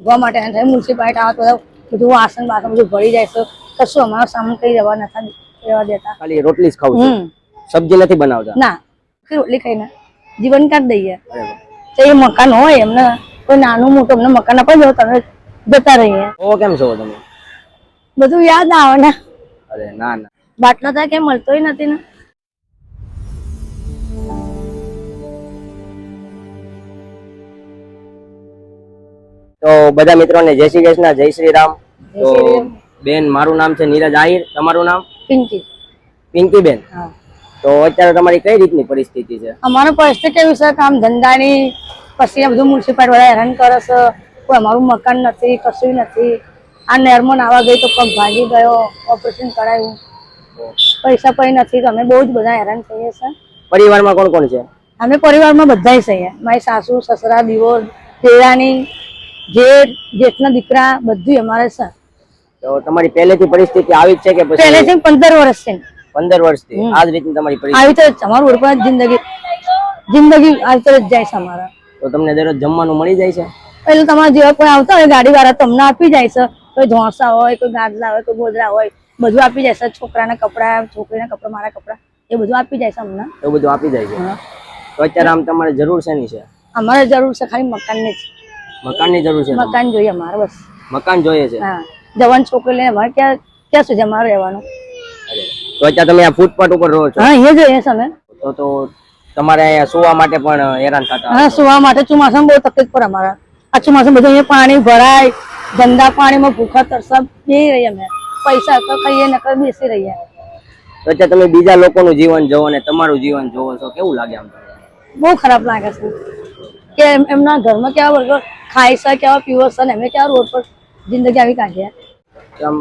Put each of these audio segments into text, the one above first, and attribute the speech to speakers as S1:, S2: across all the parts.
S1: ઊંઘવા માટે મ્યુનિસિપાલિટી આવે તો બધું વાસણ બાસણ બધું ભરી જાય છે, કશું અમારો સામાન કઈ રહેવા નથી દેતા.
S2: ખાલી રોટલી જ ખાવ છો, સબ્જી નથી બનાવતા?
S1: ના, રોટલી ખાઈને જીવન કાઢી દઈએ. તો એ મકાન હોય એમને કોઈ નાનું મોટું અમને મકાન આપી દો, તમે જતા રહીએ.
S2: ઓ કેમ છો તમે?
S1: બધું યાદ આવે ને.
S2: અરે ના ના,
S1: બાટલા થાય કે મળતોય નથી ને.
S2: તો બધા મિત્રોને જય શ્રી કૃષ્ણ, જય શ્રી રામ. તો બેન, મારું નામ છે નીરજ આહિર, તમારું નામ?
S1: પિંકી.
S2: પિંકી બેન. તો અત્યારે તમારી કઈ રીતની પરિસ્થિતિ છે?
S1: અમારી પરિસ્થિતિ કેવી છે, કામ ધંધાની, પછી આ બધું મ્યુનિસિપાલિટી વાળા હેરાન કરે છે, કોઈ અમારું મકાન નથી, કશું નથી. આ નહેરમાં નાવા ગઈ તો પગ ભાગી ગયો, ઓપરેશન કરાયું, પૈસા પૈ નથી, તો અમે બહુ જ બધા હેરાન થઈએ છીએ.
S2: પરિવારમાં કોણ કોણ છે?
S1: અમે પરિવારમાં બધા છીએ, મારી સાસુ, સસરા, દિયોર, દેરાણી, જેઠના દીકરા, બધું અમારે છે.
S2: તો તમારી પહેલેથી પરિસ્થિતિ આવી જ છે કે પછી?
S1: પહેલેથી 15 વર્ષ છે.
S2: 15 વર્ષથી આ જ રીતની તમારી પરિસ્થિતિ?
S1: આવી તો અમારું રોડ પર જિંદગી આવી તો જ જાય છે અમારા.
S2: તો તમને દરરોજ જમવાનું મળી જાય છે?
S1: પેલું તમારા જેવા કોઈ આવતા હોય ગાડી વાળા તમને આપી જાય છે, કોઈ ઢોસા હોય, કોઈ ગાદલા હોય, કોઈ ગોદરા હોય, બધું આપી જાય છે. છોકરાના કપડા, છોકરીના કપડા, મારા કપડા, એ બધું આપી જાય છે અમને.
S2: એવું બધું આપી જાય છે. તો અત્યારે આમ તમારે જરૂર છે ની છે?
S1: અમારે જરૂર છે ખાલી મકાનની જ.
S2: મકાનની જરૂર છે?
S1: મકાન જોઈએ અમારે, બસ
S2: મકાન જોઈએ છે.
S1: હા, જવાન છોકરી લઈને અમારે ક્યાં સુધી અમારે રહેવાનું?
S2: તો અત્યારે તમે આ ફૂટપાથ ઉપર રહો છો?
S1: હા, અહીંયા જોઈએ છે અમે.
S2: તો તમારે અહીંયા સુવા માટે પણ હેરાન થતા?
S1: હા, સુવા માટે ચોમાસામાં બહુ તકલીફ પડે અમારા. આ ચોમાસામાં બધું અહીંયા પાણી ભરાય, ગંદા પાણીમાં ભૂખા તરસા બેસી રહીએ અમે. પૈસા તો ખાઈએ નકર બેસી રહીએ.
S2: તો અત્યારે તમે બીજા લોકોનું જીવન જોવો ને તમારું જીવન જોવો છો, કેવું લાગે? આમ
S1: બહુ ખરાબ લાગે છે કે એમના ઘરમાં કેવા વર્ગો ખાય છે, કેવા પીવો છે, ને અમે કેવા રોડ પર જિંદગી આવી કાઢીએ.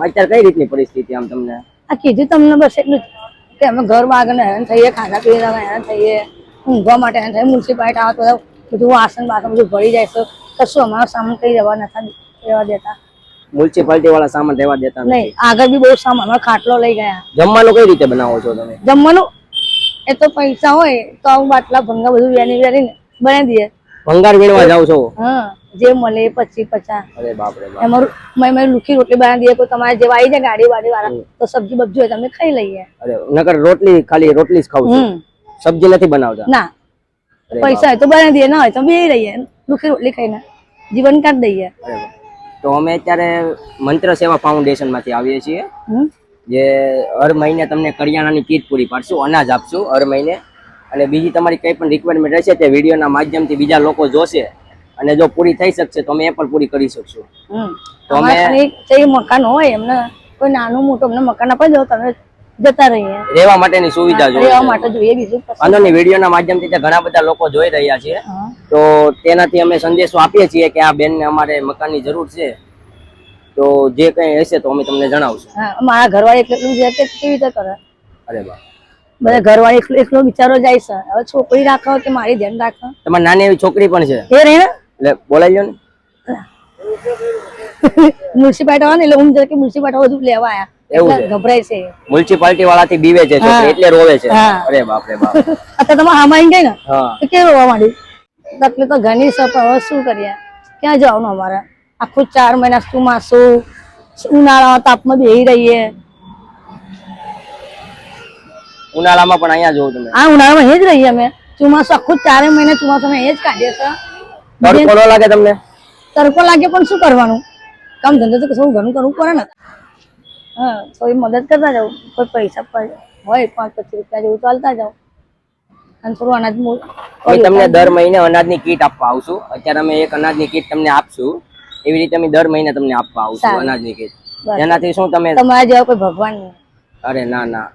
S2: અત્યારે કઈ રીતની પરિસ્થિતિ આમ તમને?
S1: આ કીધું તમને બસ એટલું જ કે અમે ઘર વાગને હેરાન થઈએ, ખાના પીવામાં હેરાન થઈએ, ઊંઘવા માટે હેરાન થઈએ. મ્યુનિસિપાલિટી આવે તો બધું વાસણ બાસણ બધું ભરી જાય છે, કશું અમારો સામાન કઈ રહેવા દેતા.
S2: મ્યુનિસિપાલિટી વાળા સામાન રહેવા દેતા
S1: નહીં. આગળ બી બહુ સામાન, અમારો ખાટલો લઈ ગયા.
S2: જમવાનું કઈ રીતે બનાવો છો તમે?
S1: જમવાનું એ તો પૈસા હોય તો આવું બાટલા ભંગા બધું વેરીને બનાવી દઈએ.
S2: ભંગાર વીણવા જાવ છો?
S1: હા, જે મળે 25-50.
S2: અરે બાપ રે બાપ.
S1: એમાં લુખી રોટલી બનાવી દઈએ. કોઈ તમારે જેવા આવી જાય ગાડી વાળા તો સબ્જી બબ્જી હોય તમે ખાઈ લઈએ.
S2: અરે નકર રોટલી ખાલી રોટલી જ ખાવ છો, સબ્જી નથી બનાવતા?
S1: ના, પૈસા હોય તો બનાવી દઈએ, ના હોય તો બેસી રહીએ, લુખી રોટલી ખાઈને જીવન કાઢી દઈએ.
S2: તો અમે અત્યારે મંત્ર સેવા ફાઉન્ડેશન માંથી આવીએ છીએ, જે હર મહિને તમને કરિયાણાની કીટ પૂરી પાડશું, અનાજ આપશું હર મહિને. અને બીજી તમારી કઈ પણ રિક્વાયરમેન્ટ રહેશે તે વિડીયોના માધ્યમથી બીજા લોકો જોશે, અને જો પૂરી થઈ શકશે તો અમે એ પણ પૂરી કરી શકશું. તો અમે
S1: મકાન હોય એમને કોઈ નાનું મોટું અમને મકાન આપી દો, તમે જતા રહીએ.
S2: રહેવા માટેની સુવિધા જોઈએ,
S1: રહેવા માટે જોઈએ, બીજું
S2: અંદરની વિડીયોના માધ્યમથી ઘણા બધા લોકો જોઈ રહ્યા છે, તો તેનાથી અમે સંદેશો આપીએ છીએ કે આ બેનને અમારે મકાનની જરૂર છે. તો જે કઈ હશે તો અમે તમને જણાવશું.
S1: મારા ઘરવાળી એટલું છે કે કેવી રીતે કરે?
S2: અરે બા,
S1: બધા ઘરવાળી એકલો બિચારો જાય છે. હવે છોકરી રાખો કે મારી ધ્યાન રાખો?
S2: તમારી નાની એવી છોકરી પણ છે?
S1: એ રહે ને,
S2: એટલે બોલાવી લો ને.
S1: મ્યુનિસિપાલિટી વાળા ને એટલે હું કે મ્યુનિસિપાલિટી બધું લેવા આયા, એવું ગભરાય છે.
S2: મ્યુનિસિપાલિટી વાળાથી બીવે છે છોકરી, એટલે રોવે છે. અરે બાપ રે બાપ.
S1: અત્યારે તમે આમાં આવી ગઈ ને તો કેવું રોવા માંડી? તકલીફ તો ઘણી છે, પણ હવે શું કરીએ? ક્યાં જવાનું અમારે? આખું 4 મહિના ચોમાસું, ઉનાળા તાપમાં બેસી રહીએ.
S2: ઉનાળામાં પણ અહીંયા જોવું તમે?
S1: હા, ઉનાળામાં એ જ રહીએ અમે. ચોમાસું આખું 4 મહિના ચોમાસામાં એ જ કાઢીએ છીએ.
S2: તડકો ન લાગે તમને?
S1: તડકો લાગે પણ શું કરવાનું? કામ ધંધો તો કશું ઘણું કરવું પડે ને. હા, કોઈ મદદ કરતા જાવ, કોઈ પૈસા હોય 5-25 રૂપિયા જેવું ચાલતા જાવ, અને થોડું અનાજ
S2: તમને દર મહિને અનાજની કીટ આપવા આવશું. અત્યારે અમે એક અનાજની કીટ તમને આપશું, એવી રીતે અમે દર મહિને તમને આપવા આવશું અનાજની કીટ. એનાથી શું તમે
S1: તમારા જેવા કોઈ ભગવાન નહીં.
S2: અરે ના ના,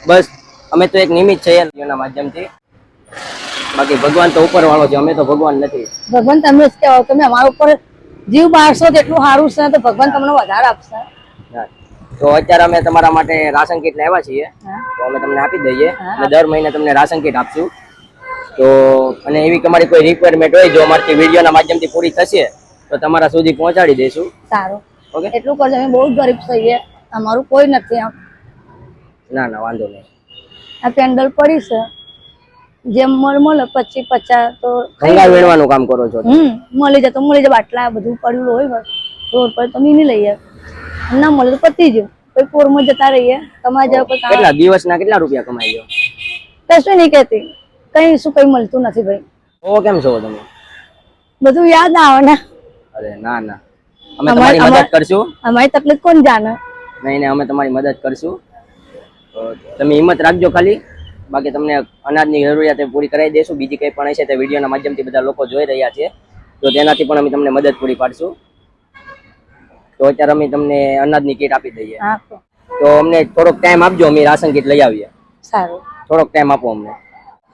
S2: બસ અમે તો એક નિમિત્ત છે એના માધ્યમથી. બાકી ભગવાન તો ઉપર વાળો છે, અમે તો ભગવાન નથી.
S1: ભગવાન તમે જ કહેવાય. તમે અમારા ઉપર જીવ બાળશો તેટલું સારું છે, તો ભગવાન તમને વધારે આપશે.
S2: તો અત્યારે અમે તમારા માટે રાશન કીટ લાવ્યા છીએ, તો અમે તમને આપી દઈએ, અને દર મહિને તમને રાશન કીટ આપશું. તો અને એવી તમારી કોઈ રિક્વાયરમેન્ટ હોય, જો અમારી વિડીયોના માધ્યમથી પૂરી થશે તો તમારા સુધી પહોંચાડી દઈશું.
S1: સારું,
S2: ઓકે?
S1: એટલું કરજો. અમે બહુ ગરીબ છીએ, અમારું કોઈ નથી. આમ
S2: ના ના, વાંધો નહીં.
S1: આ પેન્ડલ પડી છે, જેમ મળે 25-50 તો
S2: ભંગાર વેણવાનું કામ કરો છો?
S1: મળી જાય તો મળી જાય, બાટલા બધું પડેલું હોય બસ રોડ પર તો મીની લઈએ, ના મળે તો પતી ગયું, કોઈ પોરમાં જતા રહીએ. તમારે જેવા કોઈ કામ
S2: કેટલા દિવસના કેટલા રૂપિયા કમાઈ ગયો?
S1: કશું નહીં કહેતી, કઈ શું કઈ મળતું નથી ભાઈ.
S2: ઓ કેમ છો તમે?
S1: બધું યાદ આવે ને.
S2: અરે ના ના, અમે તમારી મદદ કરશું.
S1: અમારી તકલીફ કોણ જાણે?
S2: નહીં નહીં, અમે તમારી મદદ કરશું. તો તમે હિંમત રાખજો ખાલી, બાકી તમને અનાજની જરૂરિયાત પૂરી કરાવી દઈશું. બીજી કંઈ પણ હશે તે વિડીયોના માધ્યમથી બધા લોકો જોઈ રહ્યા છે, તો તેનાથી પણ અમે તમને મદદ પૂરી પાડશું. તો અત્યારે અમે તમને અનાજની કીટ આપી દઈએ. તો અમને થોડોક ટાઈમ આપજો, અમે રાશન કીટ લઈ આવીએ.
S1: સારું,
S2: થોડોક ટાઈમ આપો અમને.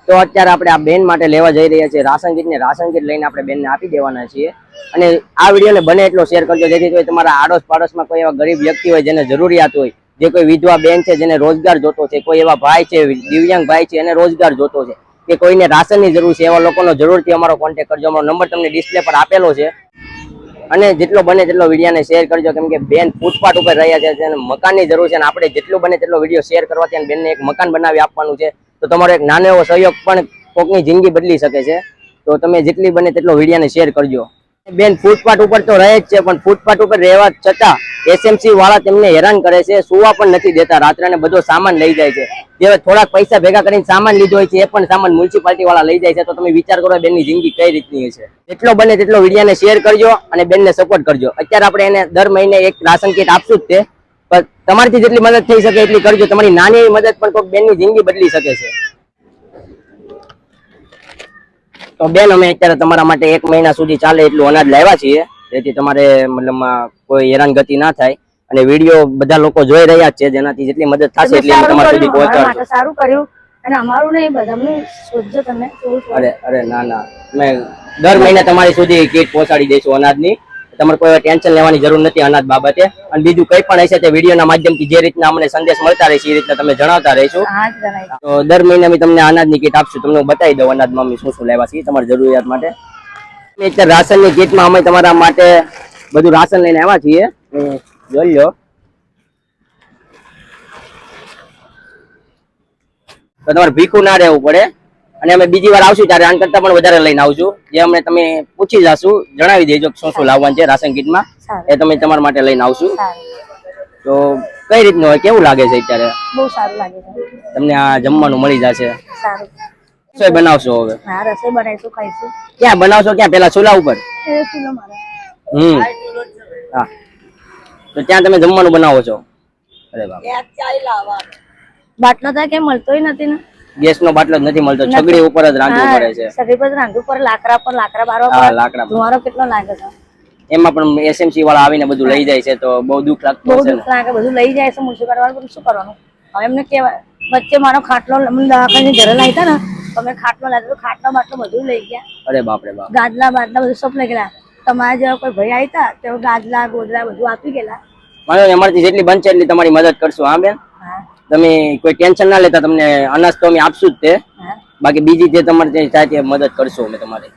S2: તો અત્યારે આપણે આ બેન માટે લેવા જઈ રહ્યા છીએ રાશન કીટ ને. રાશન કીટ લઈને આપણે બેનને આપી દેવાના છીએ. અને આ વિડીયોને બને એટલો શેર કરજો, જેથી કોઈ તમારા આડોશ પાડોશમાં કોઈ એવા ગરીબ વ્યક્તિ હોય જેને જરૂરિયાત હોય, જે કોઈ વિધવા બેન છે જેને રોજગાર જોતો છે, કોઈ એવા ભાઈ છે દિવ્યાંગ ભાઈ છે એને રોજગાર જોતો છે, કે કોઈને રાશનની જરૂર છે, એવા લોકોનો જરૂરથી અમારો કોન્ટેક્ટ કરજો. અમારો નંબર તમને ડિસ્પ્લે પર આપેલો છે. અને જેટલો બને તેટલો વિડીયોને શેર કરજો, કેમ કે બેન ફૂટપાથ ઉપર રહ્યા છે, તેને મકાનની જરૂર છે, અને આપણે જેટલું બને તેટલો વિડીયો શેર કરવાથી અને બેનને એક મકાન બનાવી આપવાનું છે. તો તમારો એક નાનો એવો સહયોગ પણ કોકની જિંદગી બદલી શકે છે. તો તમે જેટલી બને તેટલો વિડીયોને શેર કરજો. બેન ફૂટપાથ ઉપર તો રહે જ છે, પણ ફૂટપાથ ઉપર રહેવા છતાં એસએમસી વાળા તેમને હેરાન કરે છે, સુવા પણ નથી દેતા રાત્રે, અને બધો સામાન લઈ જાય છે. જે થોડાક પૈસા ભેગા કરીને સામાન લીધો હોય છે એ પણ સામાન મ્યુનિસિપાલિટી વાળા લઈ જાય છે. તો તમે વિચાર કરો બેનની જિંદગી કઈ રીતની છે. જેટલો બને તેટલો વિડીયોને શેર કરજો અને બેનને સપોર્ટ કરજો. અત્યારે આપણે એને દર મહિને એક રાશન કીટ આપશું જ તે, પણ તમારાથી જેટલી મદદ થઈ શકે એટલી કરજો. તમારી નાની એવી મદદ પણ કોઈ બેનની જિંદગી બદલી શકે છે. તો બેન અમે અત્યારે તમારા માટે 1 મહિના સુધી ચાલે એટલું અનાજ લાવ્યા છીએ, જેથી તમારે મતલબમાં કોઈ હેરાનગતિ ના થાય. અને વિડીયો બધા લોકો જોઈ રહ્યા છે, જેનાથી જેટલી મદદ થશે એટલી અમે તમારા સુધી પહોંચાડશું.
S1: સારું કર્યું, અને અમારું નહીં બધાનું સોચજો તમે.
S2: અરે ના ના, અમે દર મહિને તમારી સુધી કીટ પહોંચાડી દઈશું અનાજની. તમારે કોઈ ટેન્શન લેવાની જરૂર નથી અનાજ બાબતે. અને બીજું કંઈ પણ હશે તે વિડીયોના માધ્યમથી જે રીતના અમને સંદેશ મળતા રહેશે એ રીતના તમે જણાવતા રહીશું. તો દર મહિને અમે તમને અનાજની કીટ આપશું. તમને હું બતાવી દઉં અનાજમાં અમે શું શું લેવા છીએ તમારી જરૂરિયાત માટે. અત્યારે રાશનની કીટમાં અમે તમારા માટે બધું રાશન લઈને આવ્યા છીએ, જોઈ લો. તો તમારે ભીખું ના રહેવું પડે. અને અમે બીજી વાર આવશું ત્યારે આન કરતા પણ વધારે લઈને આવશું. જે અમને તમે પૂછી જશું, જણાવી દેજો શું શું લાવવાનું છે રાશન કીટમાં, એ તમે તમારા માટે લઈને આવશું. તો કઈ રીતનું હોય, કેવું લાગે છે અત્યારે?
S1: બહુ સારું લાગે છે.
S2: તમને આ જમવાનું મળી જશે.
S1: સારું.
S2: રસોઈ બનાવશો હવે?
S1: હા, રસોઈ બનાવીશું, ખાઈશું.
S2: ક્યાં બનાવશો? ક્યાં? પેલા ચૂલા ઉપર? હા, તો ત્યાં તમે જમવાનું બનાવો છો? અરે બાપ,
S1: બાટલો તો ક્યાં મળતોય નથી ને.
S2: ગેસ નો બાટલો જ નથી મળતો, છગડી ઉપર જ રાંધવું પડે છે.
S1: છગડી પર રાંધવું પડે, લાકડા પર લાકડા બારવા પડે.
S2: લાકડા
S1: ધુમાડો કેટલો લાગે છે.
S2: એમાં પણ એસએમસી વાળા આવીને બધું લઈ જાય છે, તો બહુ દુઃખ લાગતું
S1: બહુ
S2: હશે ને?
S1: દુઃખ લાગે, બધું લઈ જાય છે મ્યુનિસિપાલિટી વાળા. શું કરવાનું હવે? એમને કેવાય વચ્ચે મારો ખાટલો દવાખાને ઘરે લાવી હતા ને, તમે ખાટલો લાવ્યો, ખાટલો બાટલો બધું લઈ ગયા.
S2: અરે બાપ રે બાપ.
S1: ગાદલા બાદલા બધું સબ લઈ ગયા. તમારા જેવા કોઈ ભાઈ આવી હતા તેઓ ગાદલા ગોદલા બધું આપી ગયેલા.
S2: માનો અમારથી જેટલી બનશે એટલી તમારી મદદ કરશું. હા બેન, તમે કોઈ ટેન્શન ના લેતા, તમને અનાજ તો અમે આપશું જ તે. બાકી બીજી જે તમારે ત્યાં થાય તે મદદ કરશું અમે તમારી.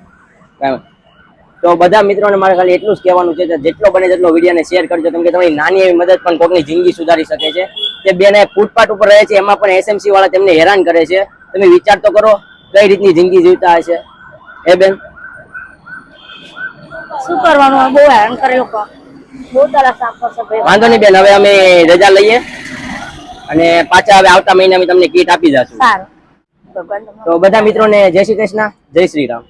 S2: તો બધા મિત્રોને મારે ખાલી એટલું જ કહેવાનું છે કે જેટલો બને તેટલો વિડીયોને શેર કરજો, કેમ કે તમારી નાની એવી મદદ પણ કોઈકની જિંદગી સુધારી શકે છે. તે બેન ફૂટપાથ ઉપર રહે છે, એમાં પણ એસએમસી વાળા તેમને હેરાન કરે છે. તમે વિચાર તો કરો કઈ રીતની જિંદગી જીવતા હશે એ બેન.
S1: શું કરવાનું, બહુ હેરાન કરે લોકો, બહુ તરસ આપશે.
S2: વાંધો નહીં બેન, હવે અમે રજા લઈએ અને પાછા હવે આવતા મહિને અમે તમને કીટ આપી જશું.
S1: સારું.
S2: તો બધા મિત્રોને જય શ્રી કૃષ્ણ, જય શ્રી રામ.